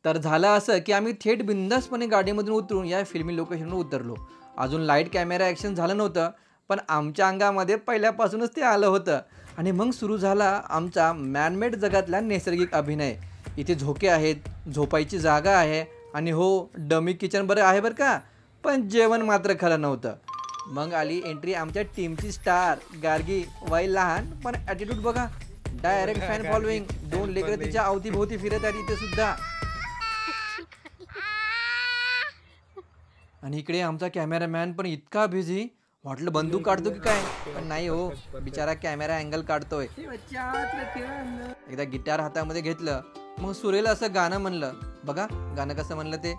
तर झालं असं की आम्ही थेट बिंदासपणे गाडीमधून उतरून या फिल्मी लोकेशनवर उतरलो. अजून लाईट कॅमेरा ॲक्शन झालं नव्हतं, पण आमच्या अंगामध्ये पहिल्यापासूनच ते आलं होतं. आणि मग सुरू झाला आमचा मॅनमेड जगातला नैसर्गिक अभिनय. इथे झोके आहेत, झोपायची जागा आहे आणि हो, डमी किचन बरं आहे बरं का, पण जेवण मात्र खरं नव्हतं. मग आली एंट्री आमच्या टीमची स्टार गार्गी. वय लहान पण ॲटिट्यूड बघा, डायरेक्ट फॅन फॉलोईंग. 2 लेकरं तिच्या अवतीभोवती फिरत आहेत इथे सुद्धा. आणि इकडे आमचा कॅमेरामॅन पण इतका बिझी, वाटलं बंदूक काढतो की काय, पण नाही हो, बिचारा कॅमेरा अँगल काढतोय. एकदा गिटार हातामध्ये घेतलं, मग सुरेल असं गाणं म्हणलं. बघा गाणं कसं म्हणलं ते.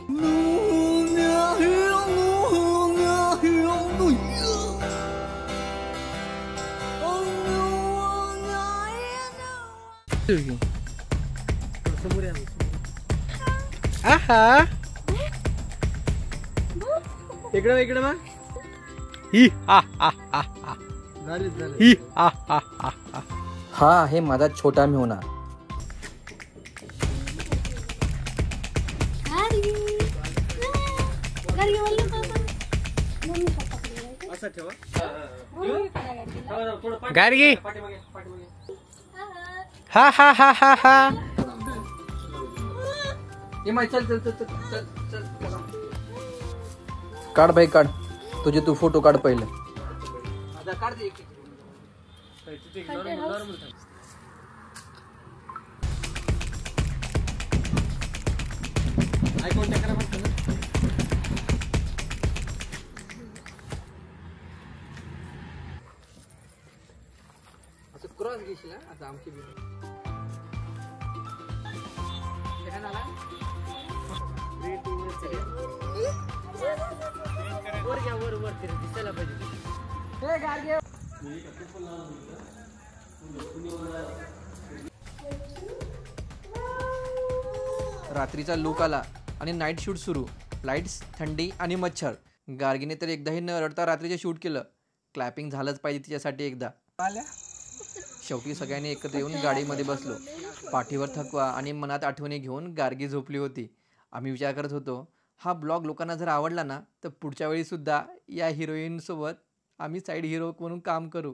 इकडे मग हा आहे माझा छोटा मेहुणा. गार्गी हा हा हा हा हा. काढ भाई काढ, तुझे तू फोटो काढ पहिले. असं क्रॉस घेशील आता आमची दिसायला पाहिजे. रात्रीचा लुक आला आणि नाईट शूट सुरू. लाईट्स, थंडी आणि मच्छर. गार्गीने तर एकदाही न रडता रात्रीचे शूट केलं. क्लॅपिंग झालंच पाहिजे तिच्यासाठी एकदा. शेवटी सगळ्यांनी एकत्र येऊन गाडीमध्ये बसलो. पाठीवर थकवा आणि मनात आठवणी घेऊन गार्गी झोपली होती. आम्ही विचार करत होतो, हा ब्लॉग लोकांना जर आवडला ना, तर पुढच्या वेळी सुद्धा या हिरोईन सोबत आम्ही साईड हिरो म्हणून काम करू.